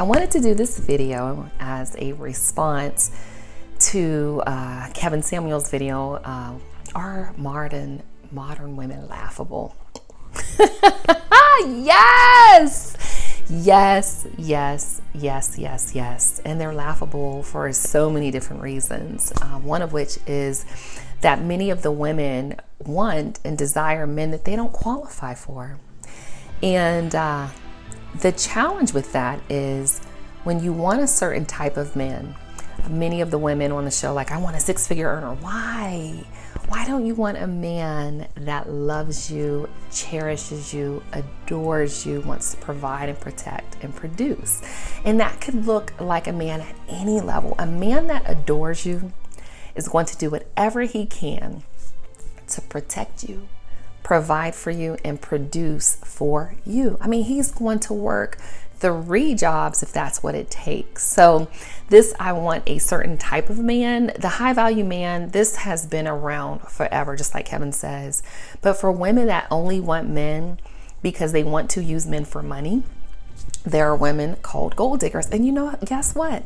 I wanted to do this video as a response to Kevin Samuel's video, Are Modern Women Laughable? Yes! Yes, yes, yes, yes, yes. And they're laughable for so many different reasons. One of which is that many of the women want and desire men that they don't qualify for. And the challenge with that is when you want a certain type of man, many of the women on the show, like, I want a 6-figure earner. Why? Why don't you want a man that loves you, cherishes you, adores you, wants to provide and protect and produce? And that could look like a man at any level. A man that adores you is going to do whatever he can to protect you, provide for you, and produce for you. I mean, he's going to work 3 jobs if that's what it takes. So this, I want a certain type of man. The high value man, this has been around forever, just like Kevin says. But for women that only want men because they want to use men for money, there are women called gold diggers. And you know, guess what?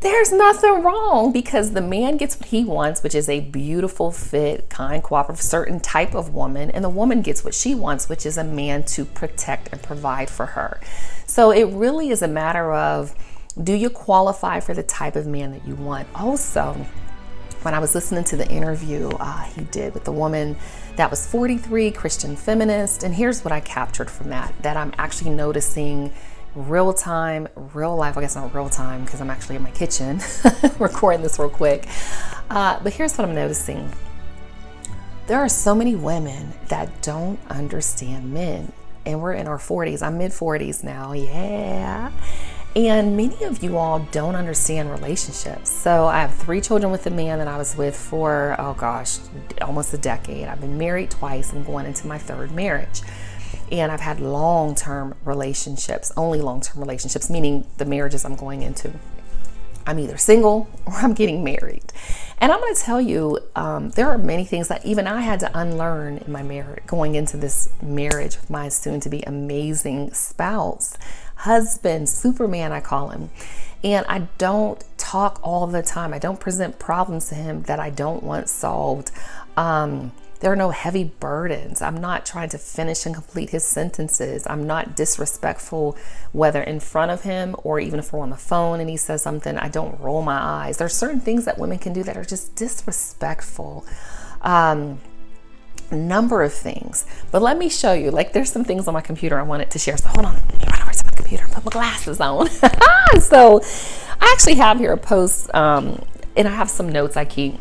There's nothing wrong, because the man gets what he wants, which is a beautiful, fit, kind, cooperative, certain type of woman. And the woman gets what she wants, which is a man to protect and provide for her. So it really is a matter of, do you qualify for the type of man that you want? Also, when I was listening to the interview he did with the woman that was 43, Christian feminist, and here's what I captured from that I'm actually noticing real time, real life. I guess not real time because I'm actually in my kitchen recording this real quick. But here's what I'm noticing. There are so many women that don't understand men. And we're in our 40s. I'm mid 40s now. Yeah. And many of you all don't understand relationships. So I have 3 children with a man that I was with for, oh gosh, almost a decade. I've been married twice. I'm going into my 3rd marriage. And I've had long-term relationships, only long-term relationships, meaning the marriages I'm going into, I'm either single or I'm getting married. And I'm going to tell you, there are many things that even I had to unlearn in my marriage, going into this marriage with my soon-to-be amazing spouse, husband, Superman, I call him. And I don't talk all the time. I don't present problems to him that I don't want solved. There are no heavy burdens. I'm not trying to finish and complete his sentences. I'm not disrespectful, whether in front of him or even if we're on the phone and he says something, I don't roll my eyes. There's certain things that women can do that are just disrespectful. Number of things. But let me show you, like, there's some things on my computer I wanted to share. So hold on, let me run over to my computer and put my glasses on. So I actually have here a post, and I have some notes I keep.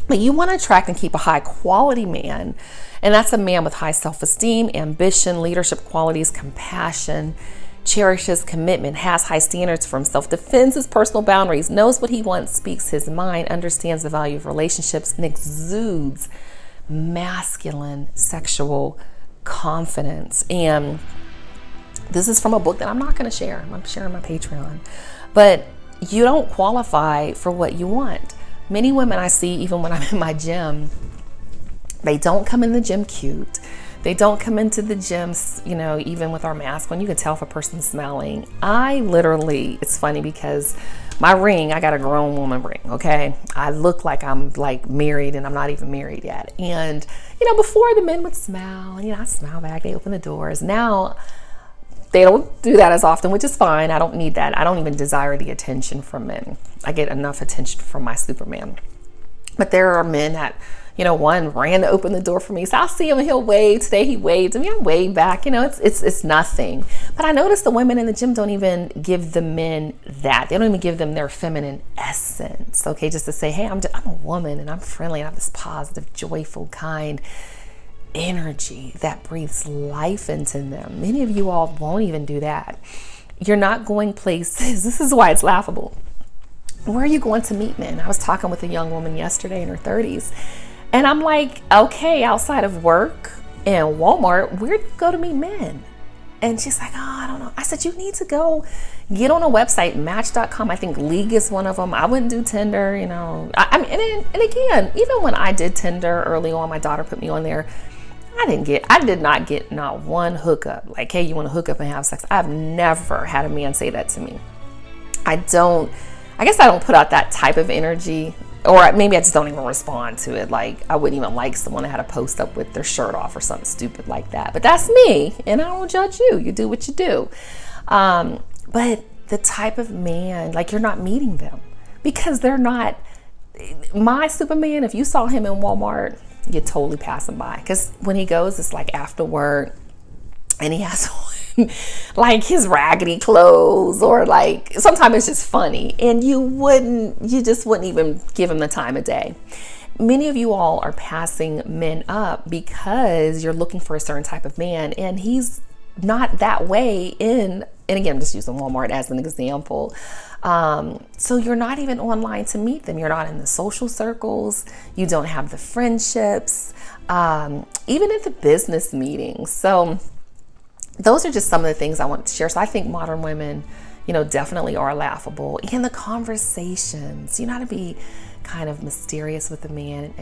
But you want to attract and keep a high quality man, and that's a man with high self-esteem, ambition, leadership qualities, compassion, cherishes commitment, has high standards for himself, defends his personal boundaries, knows what he wants, speaks his mind, understands the value of relationships, and exudes masculine sexual confidence. And this is from a book that I'm not going to share. I'm sharing my Patreon. But you don't qualify for what you want. Many women I see, even when I'm in my gym, they don't come in the gym cute. They don't come into the gym, you know, even with our mask on. You can tell if a person's smelling. I literally, it's funny because my ring, I got a grown woman ring, okay? I look like I'm like married and I'm not even married yet. And, you know, before the men would smile, and, you know, I smile back, they open the doors. Now, they don't do that as often, which is fine. I don't need that. I don't even desire the attention from men. I get enough attention from my Superman. But there are men that, you know, one ran to open the door for me. So I'll see him and he'll wave. Today he waved. I mean, I wave back. You know, it's nothing. But I notice the women in the gym don't even give the men that. They don't even give them their feminine essence. Okay, just to say, hey, I'm a woman and I'm friendly and I have this positive, joyful, kind energy that breathes life into them. Many of you all won't even do that. You're not going places. This is why it's laughable. Where are you going to meet men? I was talking with a young woman yesterday in her 30s, and I'm like, okay, outside of work and Walmart, where do you go to meet men? And she's like, oh, I don't know. I said, you need to go get on a website, match.com. I think League is one of them. I wouldn't do Tinder, you know. I mean, and again, even when I did Tinder early on, my daughter put me on there. I did not get not one hookup. Like, hey, you want to hook up and have sex? I've never had a man say that to me. I guess I don't put out that type of energy, or maybe I just don't even respond to it. Like, I wouldn't even like someone that had a post up with their shirt off or something stupid like that. But that's me, and I don't judge you. You do what you do. But the type of man, like, you're not meeting them because they're not my Superman. If you saw him in Walmart, you're totally passing by, because when he goes, it's like after work, and he has on like his raggedy clothes, or like sometimes it's just funny, and you just wouldn't even give him the time of day. Many of you all are passing men up because you're looking for a certain type of man, and he's not that way and again, I'm just using Walmart as an example. So you're not even online to meet them. You're not in the social circles. You don't have the friendships, even at the business meetings. So those are just some of the things I want to share. So I think modern women, definitely are laughable. And the conversations, you know how to be kind of mysterious with a man.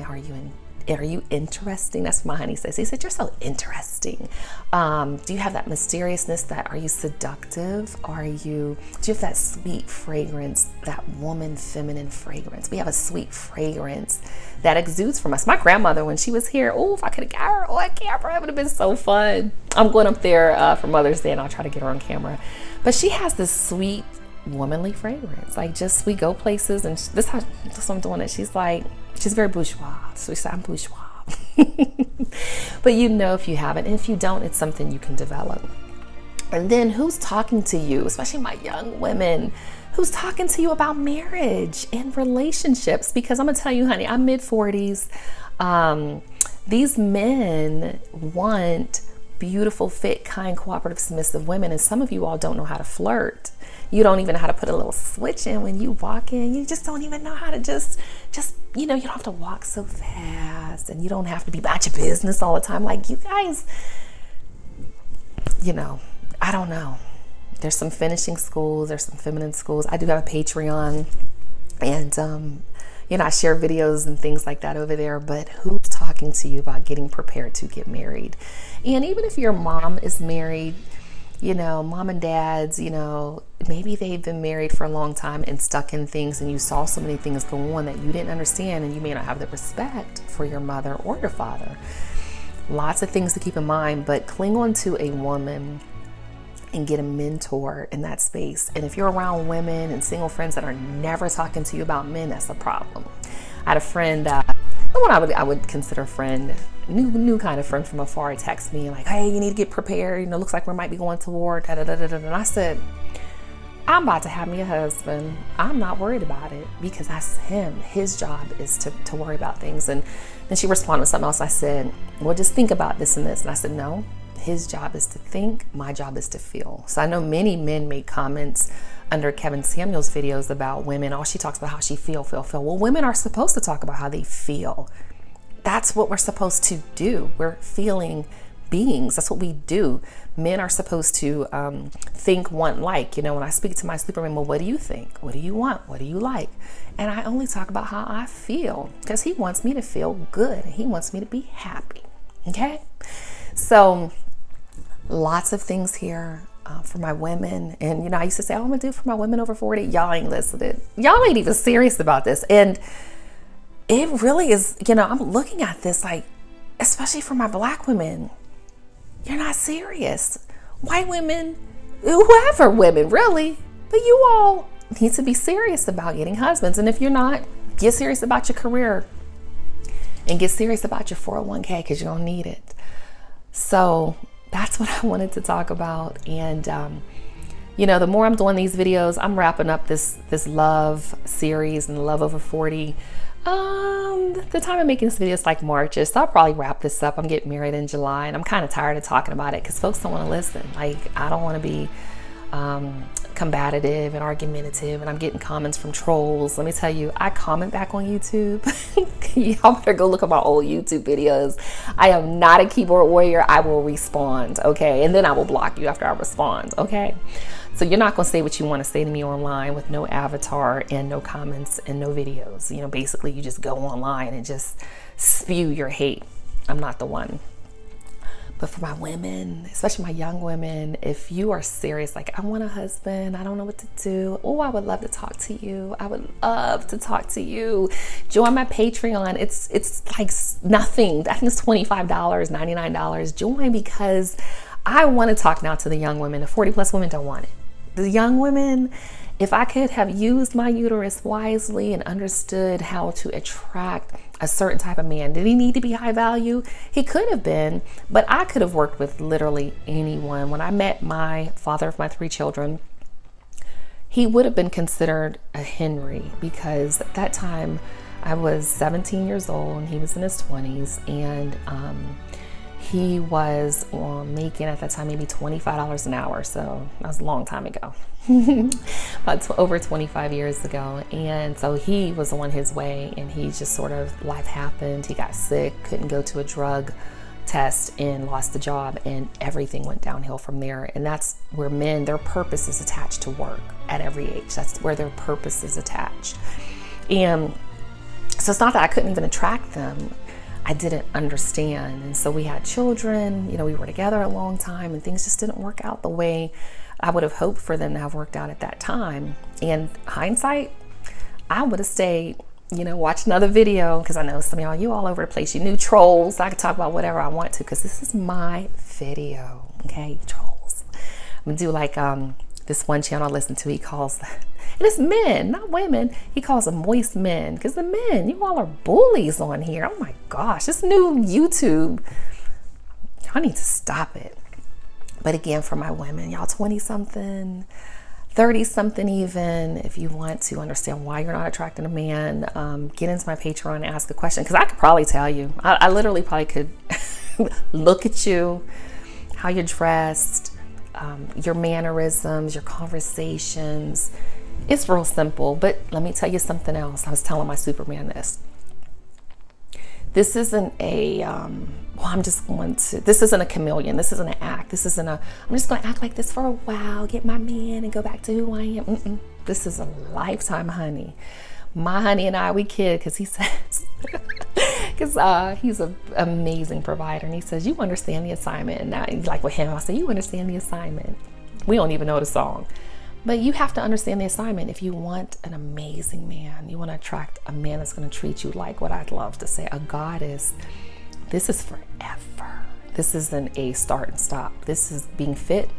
Are you interesting? That's what my honey says. He said, you're so interesting. Do you have that mysteriousness? Are you seductive? Do you have that sweet fragrance, that woman feminine fragrance? We have a sweet fragrance that exudes from us. My grandmother, when she was here, if I could have got her on camera, it would have been so fun. I'm going up there for Mother's Day, and I'll try to get her on camera. But she has this sweet womanly fragrance. Like, just, we go places, and this how I'm doing it. She's very bourgeois. So we say, I'm bourgeois. But if you haven't, and if you don't, it's something you can develop. And then who's talking to you, especially my young women, who's talking to you about marriage and relationships? Because I'm gonna tell you, honey, I'm mid-40s. These men want beautiful, fit, kind, cooperative, submissive women, and some of you all don't know how to flirt. You don't even know how to put a little switch in when you walk in. You just don't even know how to just you don't have to walk so fast, and you don't have to be about your business all the time. Like, you guys, I don't know. There's some finishing schools, there's some feminine schools. I do have a Patreon, and I share videos and things like that over there. But who's talking to you about getting prepared to get married? And even if your mom is married, mom and dads, maybe they've been married for a long time and stuck in things, and you saw so many things go on that you didn't understand, and you may not have the respect for your mother or your father. Lots of things to keep in mind, but cling on to a woman and get a mentor in that space. And if you're around women and single friends that are never talking to you about men, that's a problem. I had a friend, the one I would consider a friend, new kind of friend from afar, text me like, hey, you need to get prepared. Looks like we might be going to war. Da, da, da, da, da. And I said, I'm about to have me a husband. I'm not worried about it, because that's him. His job is to worry about things. And then she responded with something else. I said, well, just think about this and this. And I said, no, his job is to think. My job is to feel. So I know many men make comments under Kevin Samuel's videos about women. She talks about how she feel. Well, women are supposed to talk about how they feel. That's what we're supposed to do. We're feeling beings. That's what we do. Men are supposed to think, want, like. When I speak to my Superman, well, what do you think? What do you want? What do you like? And I only talk about how I feel, because he wants me to feel good, and he wants me to be happy. Okay? So lots of things here for my women. And, I used to say, I'm going to do it for my women over 40. Y'all ain't listening. Y'all ain't even serious about this. And it really is, I'm looking at this like, especially for my Black women, you're not serious. White women, whoever women, really. But you all need to be serious about getting husbands. And if you're not, get serious about your career and get serious about your 401k, because you're going to need it. So that's what I wanted to talk about. And, the more I'm doing these videos, I'm wrapping up this love series and Love Over 40. The time I'm making this video is like March-ish, so I'll probably wrap this up. I'm getting married in July, and I'm kind of tired of talking about it because folks don't want to listen. Like, I don't want to be combative and argumentative, and I'm getting comments from trolls. Let me tell you, I comment back on YouTube. Y'all better go look at my old YouTube videos. I am not a keyboard warrior. I will respond, okay? And then I will block you after I respond, okay? So you're not going to say what you want to say to me online with no avatar and no comments and no videos. Basically you just go online and just spew your hate. I'm not the one. But for my women, especially my young women, if you are serious, like, I want a husband, I don't know what to do. Oh, I would love to talk to you. I would love to talk to you. Join my Patreon. It's like nothing. I think it's $25, $99. Join, because I want to talk now to the young women. The 40 plus women don't want it. The young women, if I could have used my uterus wisely and understood how to attract a certain type of man, did he need to be high value? He could have been, but I could have worked with literally anyone. When I met my father of my 3 children, he would have been considered a Henry, because at that time I was 17 years old and he was in his 20s, and he was making at that time maybe $25 an hour. So that was a long time ago, about over 25 years ago. And so he was on his way, and he just sort of, life happened. He got sick, couldn't go to a drug test, and lost the job, and everything went downhill from there. And that's where men, their purpose is attached to work at every age. That's where their purpose is attached. And so it's not that I couldn't even attract them. I didn't understand. And so we had children, you know, we were together a long time, and things just didn't work out the way I would have hoped for them to have worked out at that time. And hindsight, I would have stayed, you know, watch another video, because I know some of y'all, you all over the place, you new trolls. I can talk about whatever I want to, because this is my video, okay, trolls. I'm gonna do like this one channel I listen to, he calls, and it's men, not women, he calls them moist men, because the men, you all are bullies on here. Oh my gosh, this new YouTube, I need to stop it. But again, for my women, y'all 20 something, 30 something even, if you want to understand why you're not attracting a man, get into my Patreon and ask a question, because I could probably tell you, I literally probably could look at you, how you're dressed, your mannerisms, your conversations. It's real simple. But let me tell you something else. I was telling my Superman this isn't a this isn't a chameleon. This isn't an act. This isn't a, I'm just going to act like this for a while, get my man, and go back to who I am. This is a lifetime honey. My honey and I, we kid, because he says, because he's an amazing provider, and he says, you understand the assignment. And now, like with him, I say, you understand the assignment. We don't even know the song, but you have to understand the assignment. If you want an amazing man, you want to attract a man that's going to treat you like what I'd love to say, a goddess. This is forever. This isn't a start and stop. This is being fit.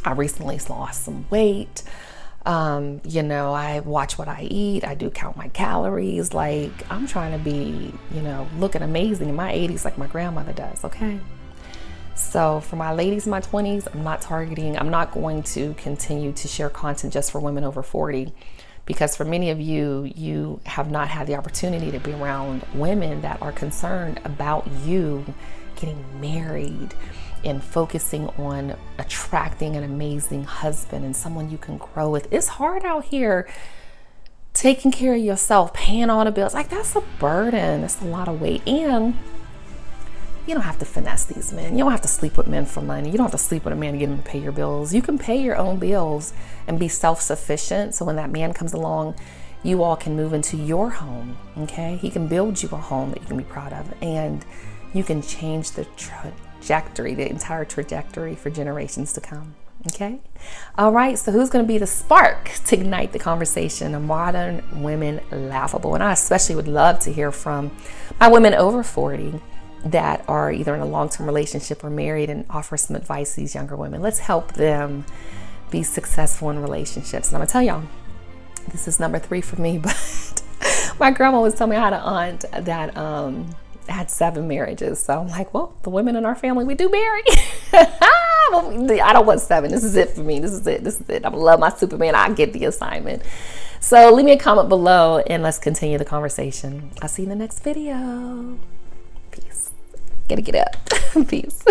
I recently lost some weight. You know, I watch what I eat. I do count my calories. Like, I'm trying to be, you know, looking amazing in my 80s like my grandmother does, okay? So for my ladies in my 20s, I'm not going to continue to share content just for women over 40, because for many of you, you have not had the opportunity to be around women that are concerned about you getting married and focusing on attracting an amazing husband and someone you can grow with. It's hard out here taking care of yourself, paying all the bills. Like, that's a burden. It's a lot of weight. And you don't have to finesse these men. You don't have to sleep with men for money. You don't have to sleep with a man to get him to pay your bills. You can pay your own bills and be self-sufficient. So when that man comes along, you all can move into your home, okay? He can build you a home that you can be proud of, and you can change the trajectory, the entire trajectory for generations to come, okay? All right, so who's gonna be the spark to ignite the conversation of Modern Women Laughable? And I especially would love to hear from my women over 40 that are either in a long-term relationship or married, and offer some advice to these younger women. Let's help them be successful in relationships. And I'm gonna tell y'all, this is number 3 for me, but my grandma was telling me I had an aunt that had 7 marriages. So I'm like, well, the women in our family, we do marry. I don't want 7. This is it for me. This is it. I love my Superman. I get the assignment. So leave me a comment below and let's continue the conversation. I'll see you in the next video. Peace. Gotta get up. Peace.